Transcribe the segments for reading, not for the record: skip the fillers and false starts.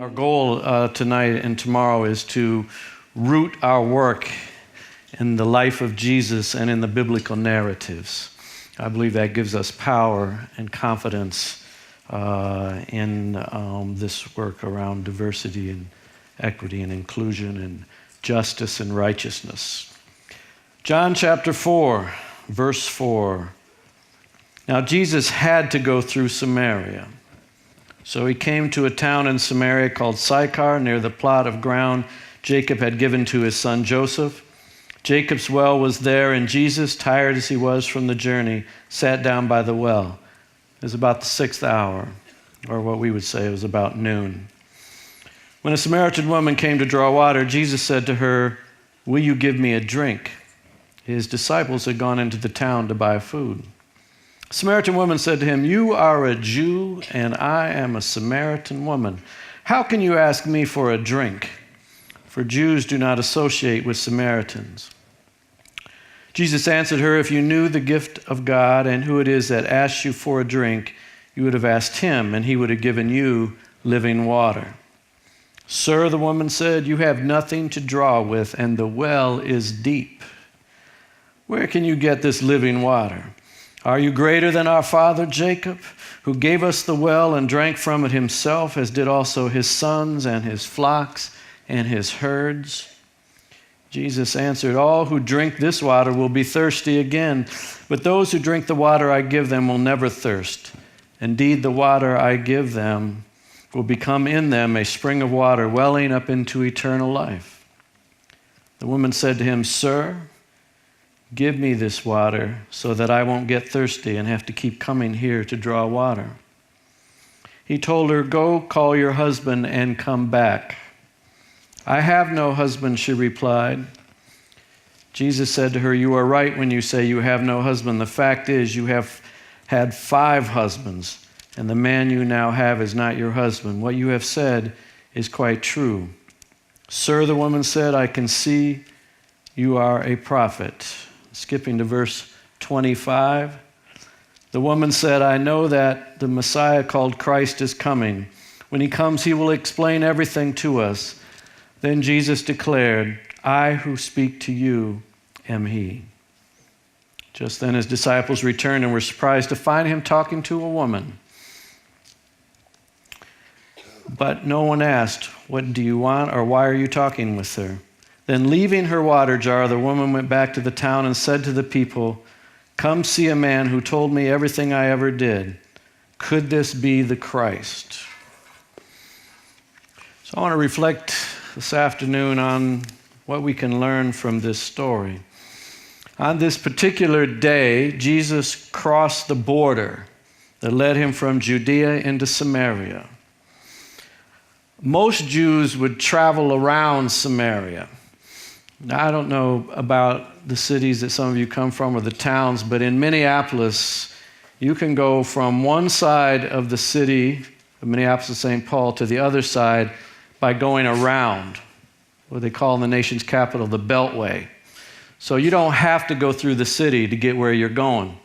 Our goal tonight and tomorrow is to root our work in the life of Jesus and in the biblical narratives. I believe that gives us power and confidence in this work around diversity and equity and inclusion and justice and righteousness. John chapter 4, verse 4. Now Jesus had to go through Samaria. So he came to a town in Samaria called Sychar, near the plot of ground Jacob had given to his son Joseph. Jacob's well was there, and Jesus, tired as he was from the journey, sat down by the well. It was about the 6th hour, or what we would say it was about noon. When a Samaritan woman came to draw water, Jesus said to her, "Will you give me a drink?" His disciples had gone into the town to buy food. The Samaritan woman said to him, "You are a Jew, and I am a Samaritan woman. How can you ask me for a drink?" For Jews do not associate with Samaritans. Jesus answered her, "If you knew the gift of God and who it is that asks you for a drink, you would have asked him, and he would have given you living water." "Sir," the woman said, "you have nothing to draw with, and the well is deep. Where can you get this living water? Are you greater than our father Jacob, who gave us the well and drank from it himself, as did also his sons and his flocks and his herds?" Jesus answered, "All who drink this water will be thirsty again, but those who drink the water I give them will never thirst. Indeed, the water I give them will become in them a spring of water welling up into eternal life." The woman said to him, "Sir, give me this water so that I won't get thirsty and have to keep coming here to draw water." He told her, "Go call your husband and come back." "I have no husband," she replied. Jesus said to her, "You are right when you say you have no husband. The fact is you have had 5 husbands, and the man you now have is not your husband. What you have said is quite true." "Sir," the woman said, "I can see you are a prophet." Skipping to verse 25. The woman said, "I know that the Messiah called Christ is coming. When he comes, he will explain everything to us." Then Jesus declared, "I who speak to you am he." Just then his disciples returned and were surprised to find him talking to a woman. But no one asked, "What do you want?" or "Why are you talking with her?" Then leaving her water jar, the woman went back to the town and said to the people, "Come see a man who told me everything I ever did. Could this be the Christ?" So I want to reflect this afternoon on what we can learn from this story. On this particular day, Jesus crossed the border that led him from Judea into Samaria. Most Jews would travel around Samaria. Now, I don't know about the cities that some of you come from or the towns, but in Minneapolis, you can go from one side of the city of Minneapolis, St. Paul, to the other side by going around what they call in the nation's capital the Beltway. So you don't have to go through the city to get where you're going.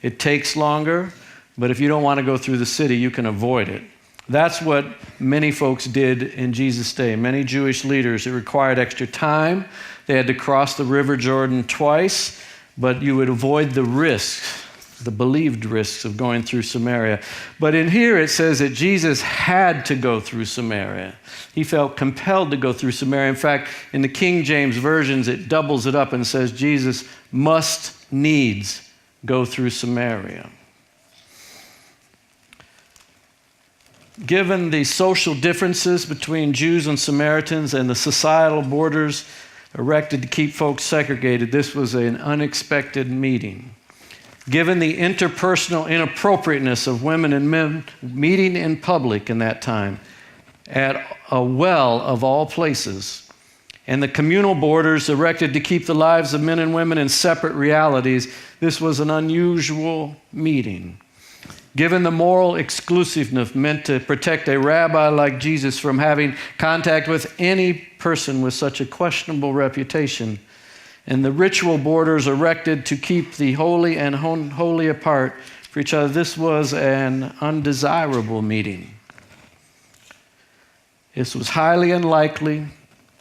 It takes longer, but if you don't want to go through the city, you can avoid it. That's what many folks did in Jesus' day. Many Jewish leaders, it required extra time. They had to cross the River Jordan twice, but you would avoid the risks, the believed risks of going through Samaria. But in here it says that Jesus had to go through Samaria. He felt compelled to go through Samaria. In fact, in the King James versions, it doubles it up and says Jesus must needs go through Samaria. Given the social differences between Jews and Samaritans and the societal borders erected to keep folks segregated, this was an unexpected meeting. Given the interpersonal inappropriateness of women and men meeting in public in that time at a well of all places, and the communal borders erected to keep the lives of men and women in separate realities, this was an unusual meeting. Given the moral exclusiveness meant to protect a rabbi like Jesus from having contact with any person with such a questionable reputation, and the ritual borders erected to keep the holy and unholy apart for each other, this was an undesirable meeting. This was highly unlikely,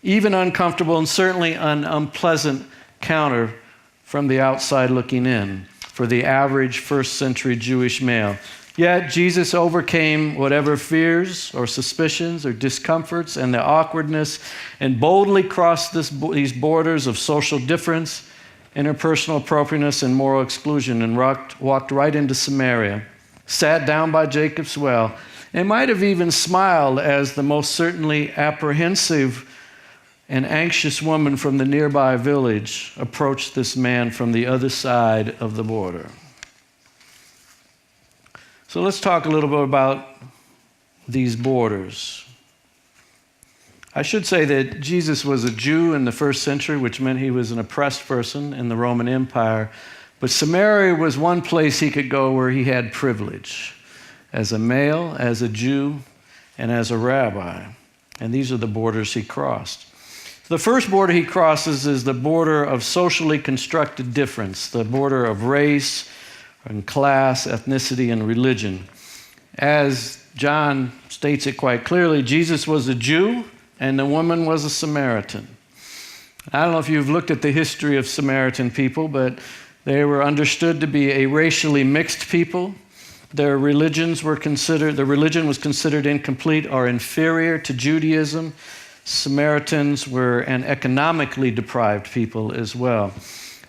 even uncomfortable, and certainly an unpleasant counter from the outside looking in for the average first century Jewish male. Yet Jesus overcame whatever fears or suspicions or discomforts and the awkwardness and boldly crossed these borders of social difference, interpersonal appropriateness, and moral exclusion, and walked right into Samaria, sat down by Jacob's well, and might have even smiled as the most certainly apprehensive and anxious woman from the nearby village approached this man from the other side of the border. So let's talk a little bit about these borders. I should say that Jesus was a Jew in the first century, which meant he was an oppressed person in the Roman Empire. But Samaria was one place he could go where he had privilege as a male, as a Jew, and as a rabbi. And these are the borders he crossed. The first border he crosses is the border of socially constructed difference, the border of race and class, ethnicity, and religion. As John states it quite clearly, Jesus was a Jew and the woman was a Samaritan. I don't know if you've looked at the history of Samaritan people, but they were understood to be a racially mixed people. The religion was considered incomplete or inferior to Judaism. Samaritans were an economically deprived people as well.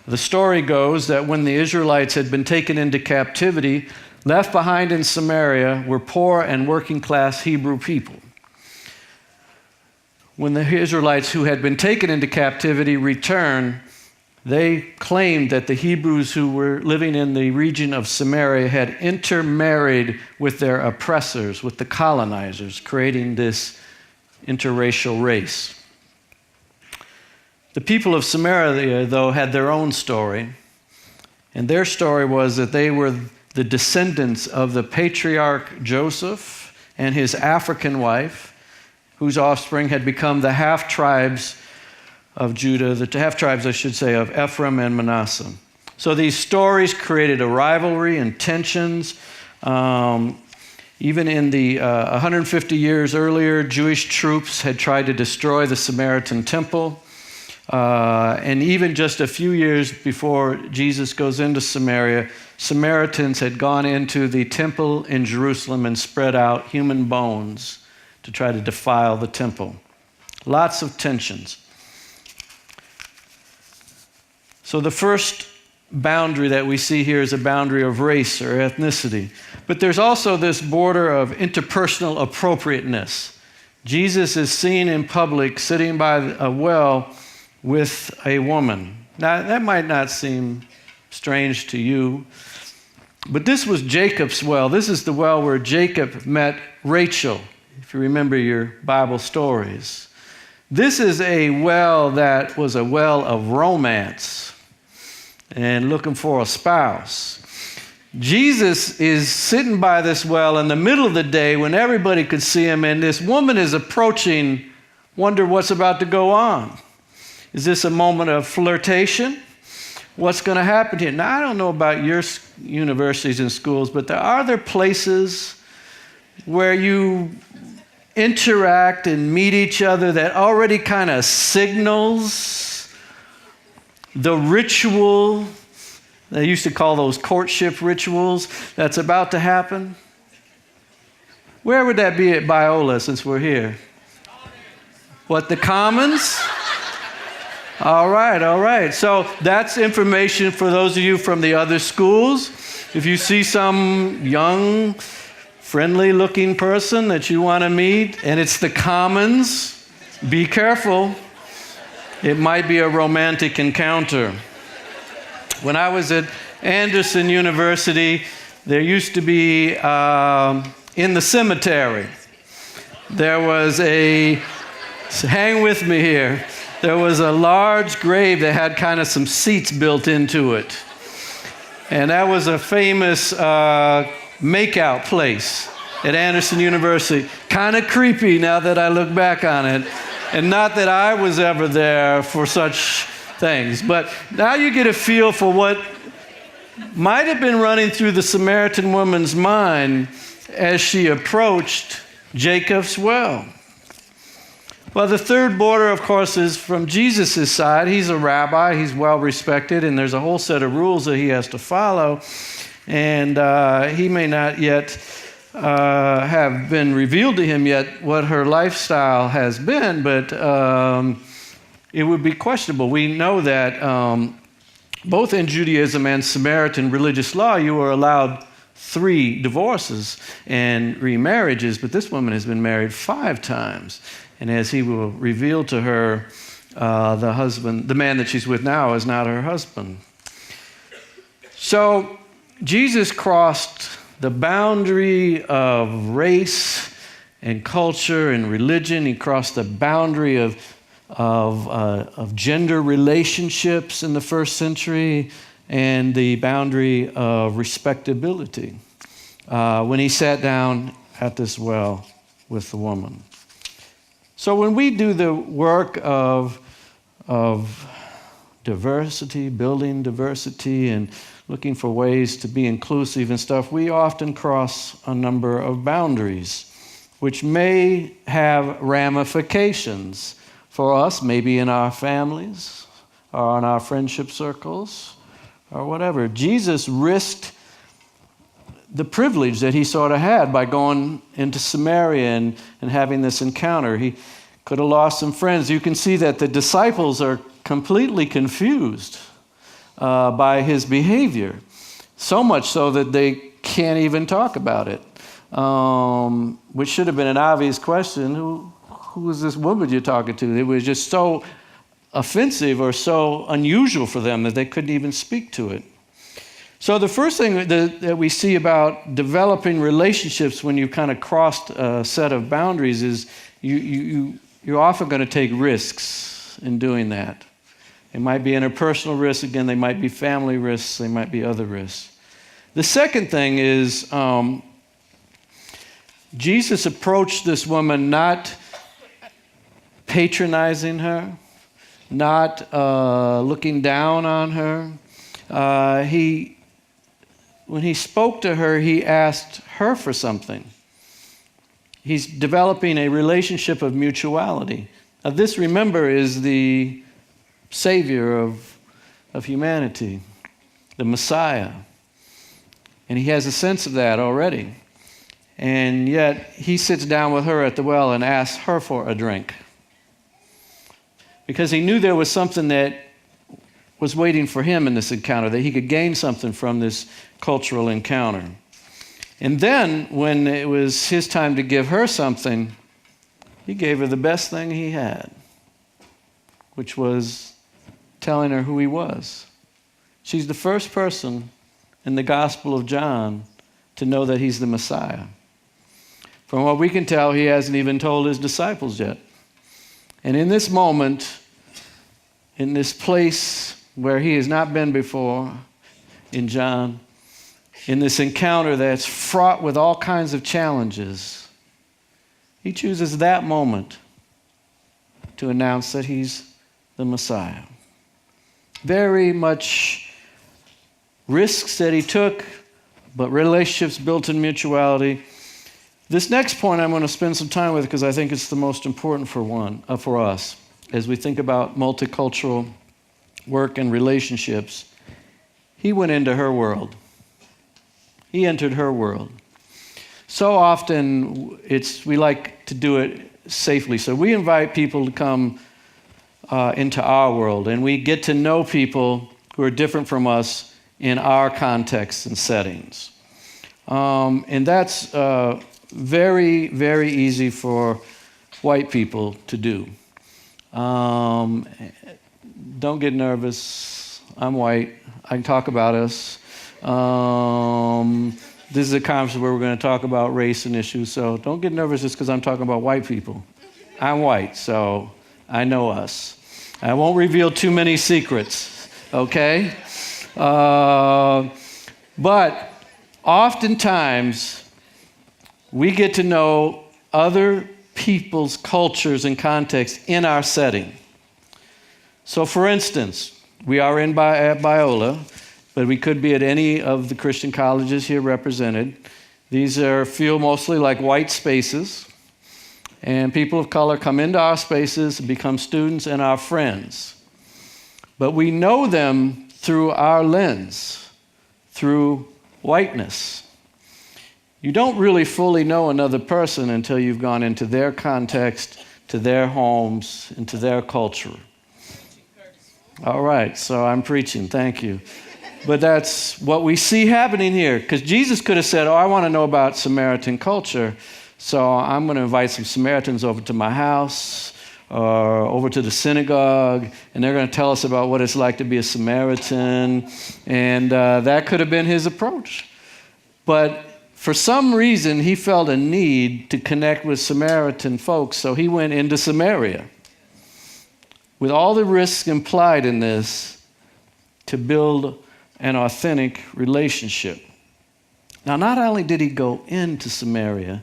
The story goes that when the Israelites had been taken into captivity, left behind in Samaria were poor and working class Hebrew people. When the Israelites who had been taken into captivity returned, they claimed that the Hebrews who were living in the region of Samaria had intermarried with their oppressors, with the colonizers, creating this interracial race. The people of Samaria, though, had their own story, and their story was that they were the descendants of the patriarch Joseph and his African wife, whose offspring had become the half-tribes of Judah, the half-tribes, I should say, of Ephraim and Manasseh. So these stories created a rivalry and tensions. Even in the 150 years earlier, Jewish troops had tried to destroy the Samaritan temple. And even just a few years before Jesus goes into Samaria, Samaritans had gone into the temple in Jerusalem and spread out human bones to try to defile the temple. Lots of tensions. So the first boundary that we see here is a boundary of race or ethnicity. But there's also this border of interpersonal appropriateness. Jesus is seen in public sitting by a well with a woman. Now, that might not seem strange to you, but this was Jacob's well. This is the well where Jacob met Rachel, if you remember your Bible stories. This is a well that was a well of romance and looking for a spouse. Jesus is sitting by this well in the middle of the day when everybody could see him, and this woman is approaching, wonder what's about to go on. Is this a moment of flirtation? What's going to happen here? Now, I don't know about your universities and schools, but are there places where you interact and meet each other that already kind of signals the ritual? They used to call those courtship rituals that's about to happen. Where would that be at Biola since we're here? What, the Commons? All right. So that's information for those of you from the other schools. If you see some young, friendly-looking person that you want to meet, and it's the Commons, be careful. It might be a romantic encounter. When I was at Anderson University, there used to be, in the cemetery, there was hang with me here, there was a large grave that had kind of some seats built into it. And that was a famous makeout place at Anderson University. Kind of creepy now that I look back on it. And not that I was ever there for such things. But now you get a feel for what might have been running through the Samaritan woman's mind as she approached Jacob's well. Well, the third border, of course, is from Jesus' side. He's a rabbi. He's well respected, and there's a whole set of rules that he has to follow. And he may not yet have been revealed to him yet what her lifestyle has been, but it would be questionable. We know that both in Judaism and Samaritan religious law, you were allowed 3 divorces and remarriages, but this woman has been married 5 times. And as he will reveal to her, the man that she's with now is not her husband. So Jesus crossed the boundary of race and culture and religion. He crossed the boundary of gender relationships in the first century and the boundary of respectability when he sat down at this well with the woman. So when we do the work of diversity, building diversity and looking for ways to be inclusive and stuff, we often cross a number of boundaries, which may have ramifications for us, maybe in our families or in our friendship circles or whatever. Jesus risked the privilege that he sort of had by going into Samaria and having this encounter. He could have lost some friends. You can see that the disciples are completely confused by his behavior, so much so that they can't even talk about it, which should have been an obvious question. Who is this woman you're talking to? It was just so offensive or so unusual for them that they couldn't even speak to it. So the first thing that we see about developing relationships when you've kind of crossed a set of boundaries is you're often going to take risks in doing that. It might be interpersonal risks. Again, they might be family risks. They might be other risks. The second thing is Jesus approached this woman not patronizing her, not looking down on her. When he spoke to her, he asked her for something. He's developing a relationship of mutuality. Now this, remember, is the Savior of humanity, the Messiah. And he has a sense of that already. And yet he sits down with her at the well and asks her for a drink. Because he knew there was something that was waiting for him in this encounter, that he could gain something from this cultural encounter. And then, when it was his time to give her something, he gave her the best thing he had, which was telling her who he was. She's the first person in the Gospel of John to know that he's the Messiah. From what we can tell, he hasn't even told his disciples yet. And in this moment, in this place where he has not been before, in John, in this encounter that's fraught with all kinds of challenges, he chooses that moment to announce that he's the Messiah. Very much risks that he took, but relationships built in mutuality. This next point I'm going to spend some time with because I think it's the most important for us as we think about multicultural work and relationships. He went into her world. He entered her world. So often we like to do it safely. So we invite people to come into our world, and we get to know people who are different from us in our contexts and settings. And that's very, very easy for white people to do. Don't get nervous. I'm white. I can talk about us. This is a conference where we're going to talk about race and issues, so don't get nervous just because I'm talking about white people. I'm white, so I know us. I won't reveal too many secrets, okay? But oftentimes, we get to know other people's cultures and contexts in our setting. So for instance, we are at Biola, but we could be at any of the Christian colleges here represented. These feel mostly like white spaces. And people of color come into our spaces, become students and our friends. But we know them through our lens, through whiteness. You don't really fully know another person until you've gone into their context, to their homes, into their culture. All right, so I'm preaching, thank you. But that's what we see happening here, because Jesus could have said, I want to know about Samaritan culture, so I'm going to invite some Samaritans over to my house or over to the synagogue, and they're going to tell us about what it's like to be a Samaritan, and that could have been his approach. But for some reason, he felt a need to connect with Samaritan folks, so he went into Samaria with all the risks implied in this to build an authentic relationship. Now, not only did he go into Samaria,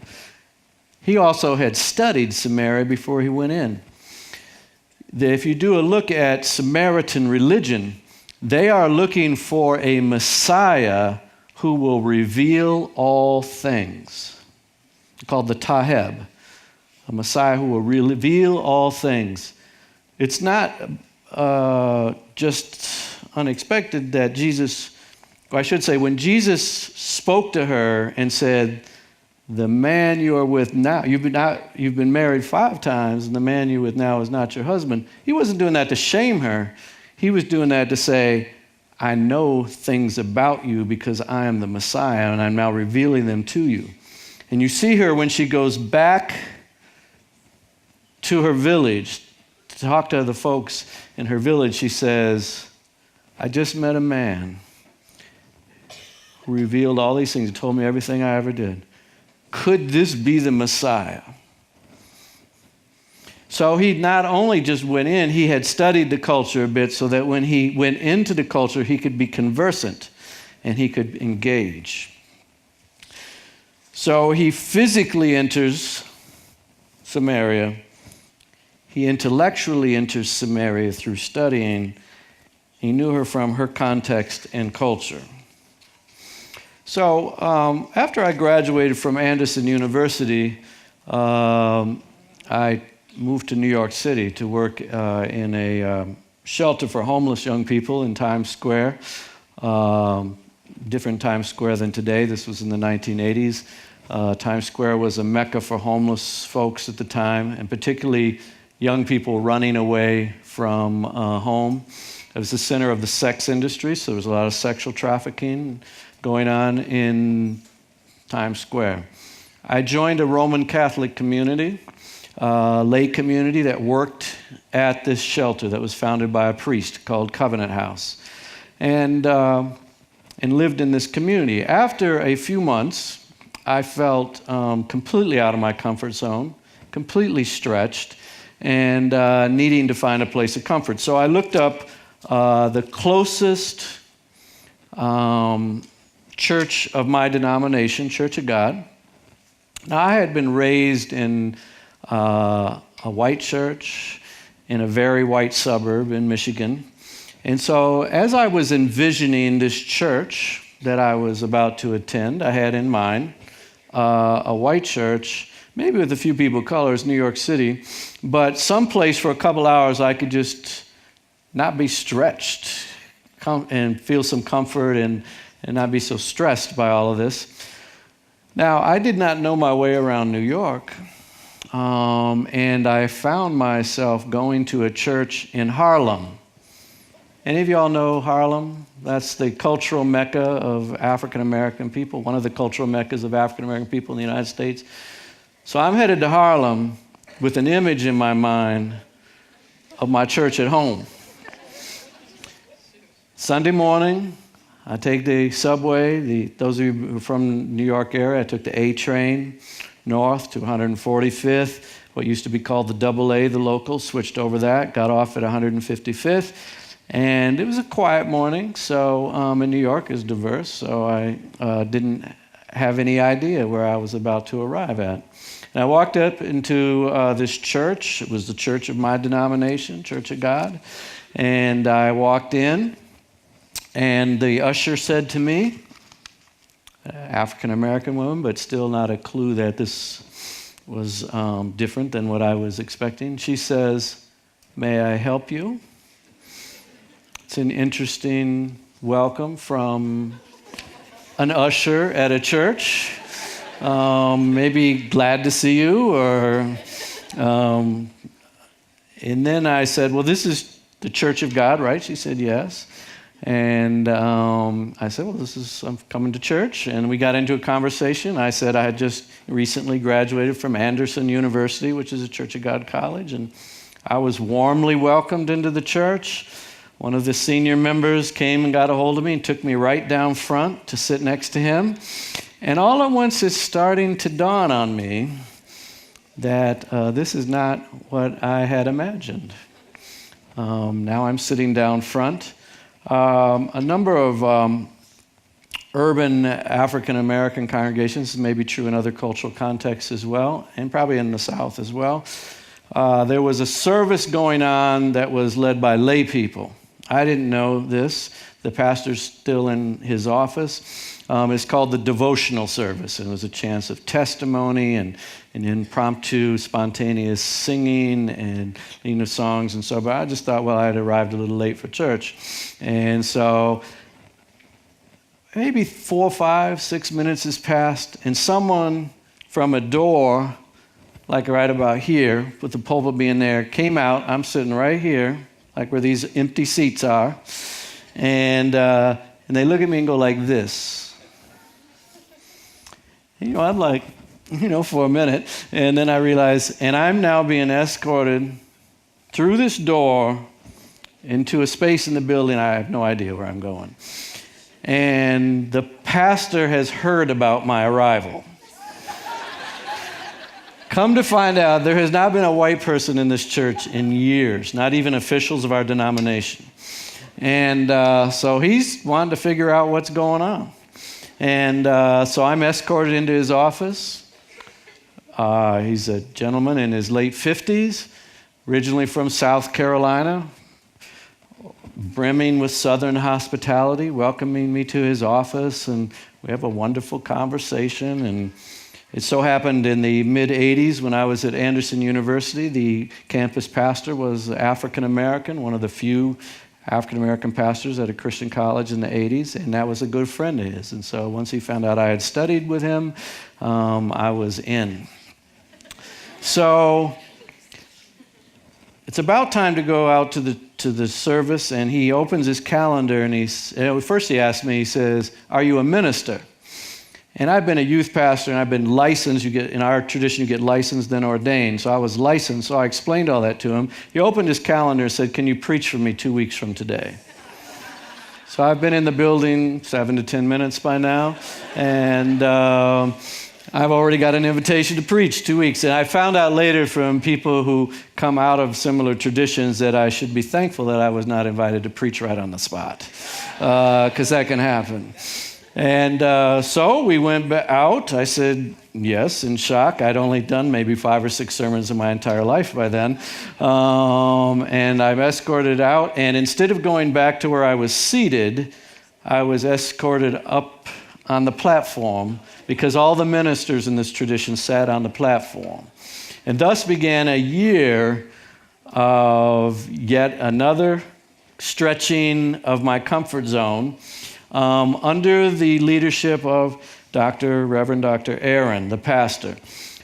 he also had studied Samaria before he went in. If you do a look at Samaritan religion, they are looking for a Messiah who will reveal all things. It's called the Taheb, a Messiah who will reveal all things. It's not just unexpected that Jesus, or I should say, when Jesus spoke to her and said, the man you are with now, you've been married 5 times, and the man you're with now is not your husband. He wasn't doing that to shame her. He was doing that to say, I know things about you because I am the Messiah, and I'm now revealing them to you. And you see her when she goes back to her village to talk to the folks in her village. She says, I just met a man who revealed all these things and told me everything I ever did. Could this be the Messiah? So he not only just went in, he had studied the culture a bit so that when he went into the culture, he could be conversant and he could engage. So he physically enters Samaria. He intellectually enters Samaria through studying. He knew her from her context and culture. So after I graduated from Anderson University, I moved to New York City to work in a shelter for homeless young people in Times Square. Different Times Square than today. This was in the 1980s. Times Square was a mecca for homeless folks at the time, and particularly young people running away from home. It was the center of the sex industry, so there was a lot of sexual trafficking going on in Times Square. I joined a Roman Catholic community, lay community that worked at this shelter that was founded by a priest called Covenant House, and lived in this community. After a few months, I felt completely out of my comfort zone, completely stretched, and needing to find a place of comfort. So I looked up the closest church of my denomination, Church of God. Now, I had been raised in a white church in a very white suburb in Michigan. And so as I was envisioning this church that I was about to attend, I had in mind a white church, maybe with a few people of color, New York City, but someplace for a couple hours I could just not be stretched and feel some comfort and not be so stressed by all of this. Now, I did not know my way around New York, and I found myself going to a church in Harlem. Any of y'all know Harlem? That's the cultural mecca of African American people, one of the cultural meccas of African American people in the United States. So I'm headed to Harlem with an image in my mind of my church at home. Sunday morning, I take the subway. Those of you who are from New York area, I took the A train north to 145th, what used to be called the AA, the local, switched over that, got off at 155th. And it was a quiet morning, so in New York is diverse, so I didn't have any idea where I was about to arrive at. And I walked up into this church. It was the church of my denomination, Church of God. And I walked in, and the usher said to me, African-American woman, but still not a clue that this was different than what I was expecting. She says, "May I help you?" It's an interesting welcome from an usher at a church. Maybe glad to see you, or... and then I said, "Well, this is the Church of God, right?" She said, "Yes." And I said, "Well, I'm coming to church." And we got into a conversation. I said I had just recently graduated from Anderson University, which is a Church of God college, and I was warmly welcomed into the church. One of the senior members came and got a hold of me and took me right down front to sit next to him. And all at once it's starting to dawn on me that this is not what I had imagined. Now I'm sitting down front. A number of urban African-American congregations, may be true in other cultural contexts as well, and probably in the South as well. There was a service going on that was led by lay people. I didn't know this. The pastor's still in his office. It's called the devotional service, and it was a chance of testimony and impromptu, spontaneous singing and songs and so. But I just thought, well, I had arrived a little late for church, and so maybe 4, 5, 6 minutes has passed, and someone from a door, like right about here, with the pulpit being there, came out. I'm sitting right here, like where these empty seats are, and they look at me and go like this. I'm like, for a minute, and then I realized, and I'm now being escorted through this door into a space in the building. I have no idea where I'm going. And the pastor has heard about my arrival. Come to find out, there has not been a white person in this church in years, not even officials of our denomination. And so he's wanting to figure out what's going on. And so I'm escorted into his office. He's a gentleman in his late 50s, originally from South Carolina, brimming with Southern hospitality, welcoming me to his office, and we have a wonderful conversation. And it so happened in the mid-'80s when I was at Anderson University, the campus pastor was African-American, one of the few African-American pastors at a Christian college in the 80s, and that was a good friend of his. And so once he found out I had studied with him, I was in. So it's about time to go out to the service, and he opens his calendar, and first he asked me, he says, "Are you a minister?" And I've been a youth pastor, and I've been licensed. In our tradition, you get licensed, then ordained. So I was licensed, so I explained all that to him. He opened his calendar and said, "Can you preach for me 2 weeks from today?" So I've been in the building 7 to 10 minutes by now, and I've already got an invitation to preach 2 weeks. And I found out later from people who come out of similar traditions that I should be thankful that I was not invited to preach right on the spot, because that can happen. And so we went out. I said yes, in shock. I'd only done maybe 5 or 6 sermons in my entire life by then. And I'm escorted out. And instead of going back to where I was seated, I was escorted up on the platform, because all the ministers in this tradition sat on the platform. And thus began a year of yet another stretching of my comfort zone, under the leadership of Reverend Dr. Aaron, the pastor.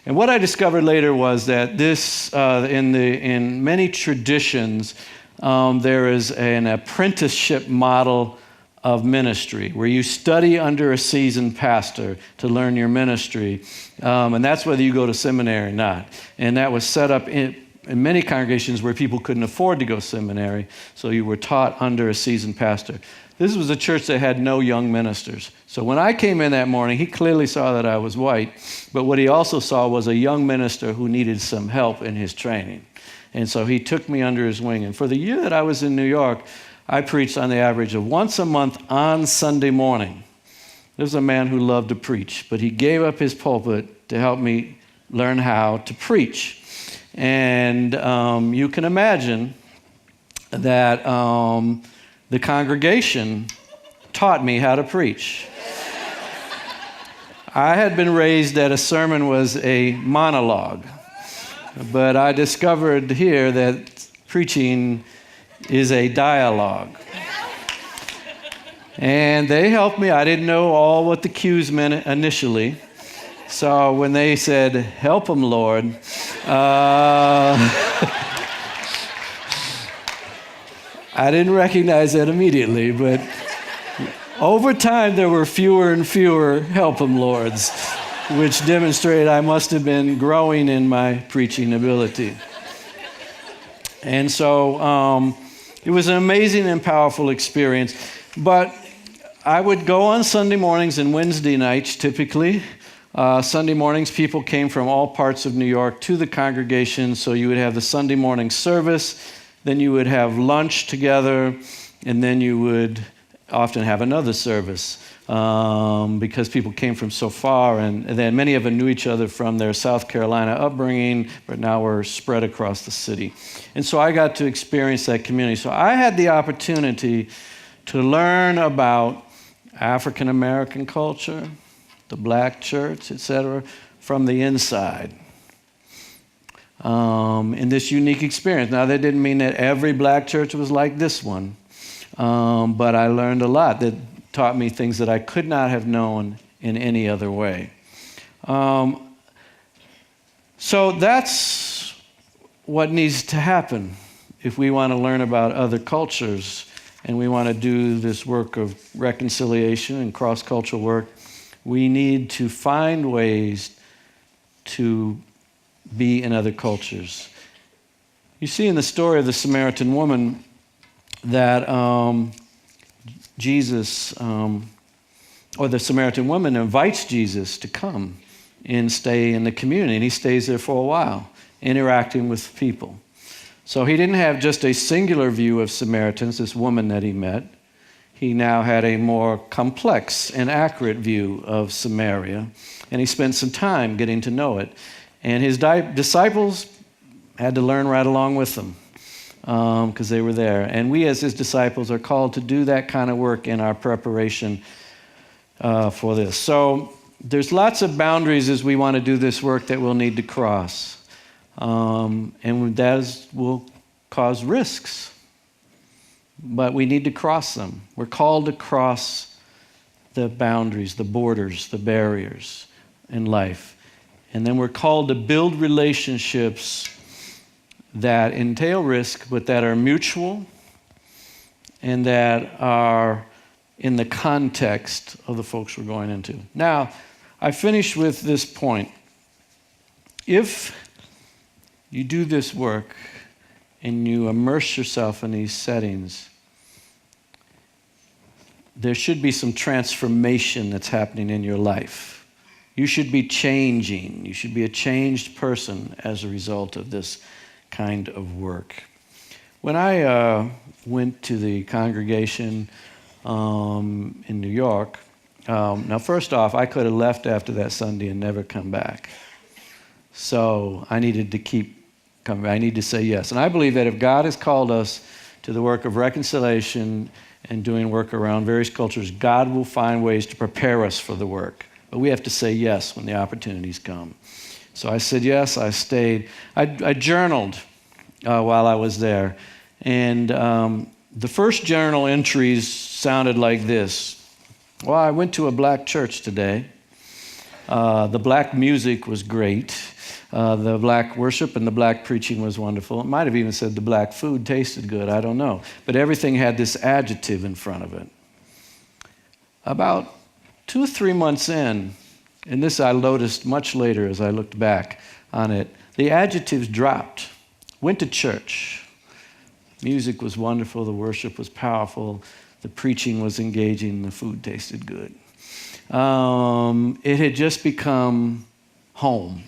And what I discovered later was that this, in many traditions, there is an apprenticeship model of ministry, where you study under a seasoned pastor to learn your ministry. And that's whether you go to seminary or not. And that was set up in many congregations where people couldn't afford to go to seminary, so you were taught under a seasoned pastor. This was a church that had no young ministers. So when I came in that morning, he clearly saw that I was white, but what he also saw was a young minister who needed some help in his training. And so he took me under his wing. And for the year that I was in New York, I preached on the average of once a month on Sunday morning. There was a man who loved to preach, but he gave up his pulpit to help me learn how to preach. And you can imagine that the congregation taught me how to preach. I had been raised that a sermon was a monologue, but I discovered here that preaching is a dialogue. And they helped me. I didn't know all what the cues meant initially. So when they said, "Help them, Lord," I didn't recognize that immediately, but over time there were fewer and fewer "Help them, Lords," which demonstrated I must have been growing in my preaching ability. And so it was an amazing and powerful experience. But I would go on Sunday mornings and Wednesday nights typically. Sunday mornings, people came from all parts of New York to the congregation, so you would have the Sunday morning service, then you would have lunch together, and then you would often have another service because people came from so far, and then many of them knew each other from their South Carolina upbringing, but now we're spread across the city. And so I got to experience that community. So I had the opportunity to learn about African American culture, the black church, etc., from the inside in this unique experience. Now, that didn't mean that every black church was like this one, but I learned a lot that taught me things that I could not have known in any other way. So that's what needs to happen if we want to learn about other cultures and we want to do this work of reconciliation and cross-cultural work. We need to find ways to be in other cultures. You see in the story of the Samaritan woman that Jesus, or the Samaritan woman invites Jesus to come and stay in the community, and he stays there for a while, interacting with people. So he didn't have just a singular view of Samaritans, this woman that he met. He now had a more complex and accurate view of Samaria, and he spent some time getting to know it. And his disciples had to learn right along with them because they were there. And we as his disciples are called to do that kind of work in our preparation for this. So there's lots of boundaries as we want to do this work that we'll need to cross. And that will cause risks. But we need to cross them. We're called to cross the boundaries, the borders, the barriers in life. And then we're called to build relationships that entail risk, but that are mutual and that are in the context of the folks we're going into. Now, I finish with this point. If you do this work and you immerse yourself in these settings, there should be some transformation that's happening in your life. You should be changing. You should be a changed person as a result of this kind of work. When I went to the congregation in New York, now first off, I could have left after that Sunday and never come back. So I needed to keep coming. I need to say yes. And I believe that if God has called us to the work of reconciliation and doing work around various cultures, God will find ways to prepare us for the work. But we have to say yes when the opportunities come. So I said yes, I stayed. I journaled while I was there. And the first journal entries sounded like this. Well, I went to a black church today. The black music was great. The black worship and the black preaching was wonderful. It might have even said the black food tasted good. I don't know. But everything had this adjective in front of it. About 2 or 3 months in, and this I noticed much later as I looked back on it, the adjectives dropped. Went to church. Music was wonderful. The worship was powerful. The preaching was engaging. The food tasted good. It had just become home.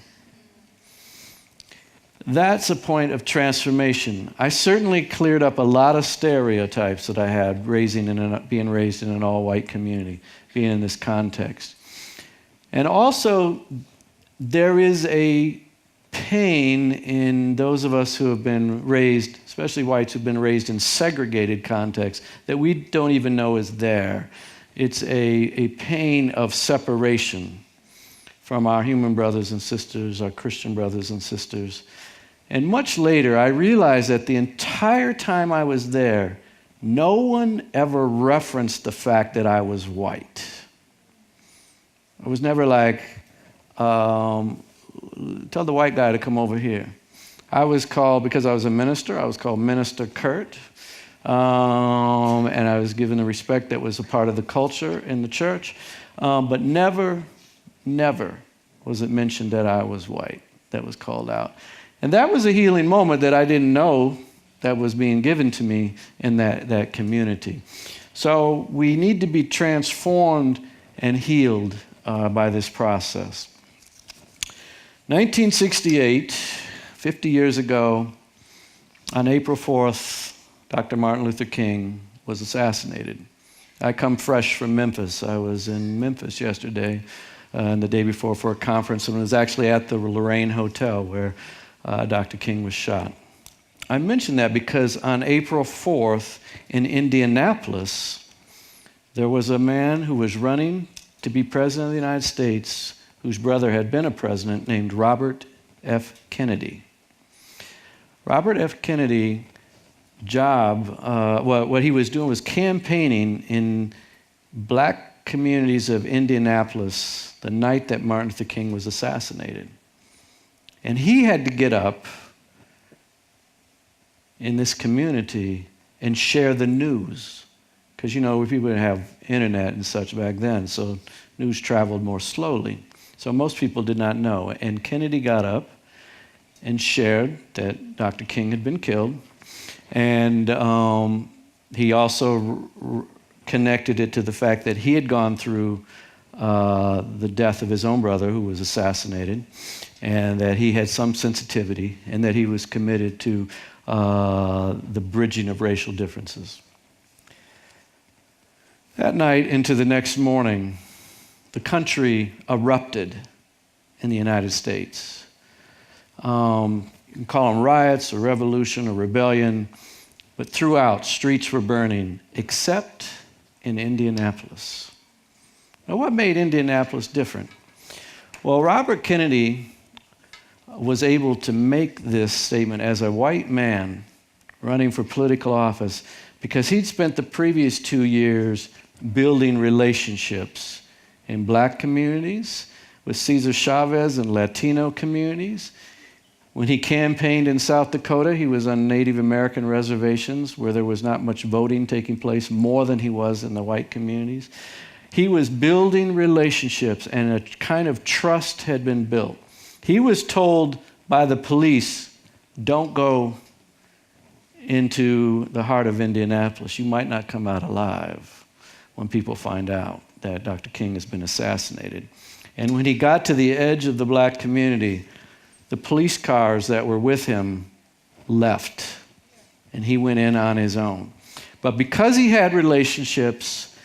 That's a point of transformation. I certainly cleared up a lot of stereotypes that I had being raised in an all-white community, being in this context. And also, there is a pain in those of us who have been raised, especially whites who've been raised in segregated contexts, that we don't even know is there. It's a pain of separation. from our human brothers and sisters, our Christian brothers and sisters. And much later, I realized that the entire time I was there, no one ever referenced the fact that I was white. I was never like, tell the white guy to come over here. I was called, because I was a minister, I was called Minister Kurt. And I was given the respect that was a part of the culture in the church. But never was it mentioned that I was white. That was called out. And that was a healing moment that I didn't know that was being given to me in that community. So we need to be transformed and healed by this process. 1968, 50 years ago, on April 4th, Dr. Martin Luther King was assassinated. I come fresh from Memphis. I was in Memphis yesterday and the day before for a conference, and was actually at the Lorraine Hotel where Dr. King was shot. I mention that because on April 4th in Indianapolis, there was a man who was running to be president of the United States whose brother had been a president named Robert F. Kennedy. Robert F. Kennedy what he was doing was campaigning in black communities of Indianapolis the night that Martin Luther King was assassinated. And he had to get up in this community and share the news. Because, we people didn't have internet and such back then, so news traveled more slowly. So most people did not know. And Kennedy got up and shared that Dr. King had been killed. And he also connected it to the fact that he had gone through the death of his own brother who was assassinated, and that he had some sensitivity, and that he was committed to the bridging of racial differences. That night into the next morning, the country erupted in the United States. You can call them riots or revolution or rebellion, but throughout, streets were burning, except in Indianapolis. Now, what made Indianapolis different? Well, Robert Kennedy was able to make this statement as a white man running for political office because he'd spent the previous 2 years building relationships in black communities, with Cesar Chavez and Latino communities. When he campaigned in South Dakota, he was on Native American reservations where there was not much voting taking place, more than he was in the white communities. He was building relationships, and a kind of trust had been built. He was told by the police, don't go into the heart of Indianapolis. You might not come out alive when people find out that Dr. King has been assassinated. And when he got to the edge of the black community, the police cars that were with him left, and he went in on his own. But because he had relationships,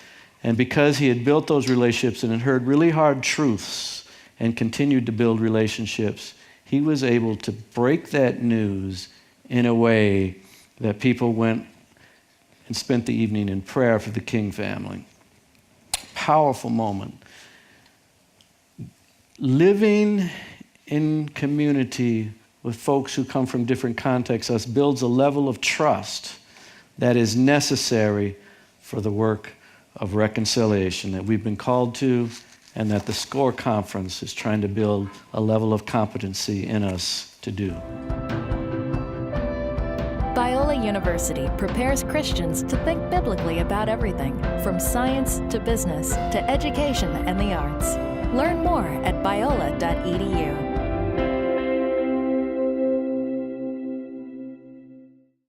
and because he had built those relationships and had heard really hard truths and continued to build relationships, he was able to break that news in a way that people went and spent the evening in prayer for the King family. Powerful moment. Living in community with folks who come from different contexts builds a level of trust that is necessary for the work of reconciliation that we've been called to, and that the SCORR conference is trying to build a level of competency in us to do. Biola University prepares Christians to think biblically about everything, from science to business to education and the arts. Learn more at biola.edu.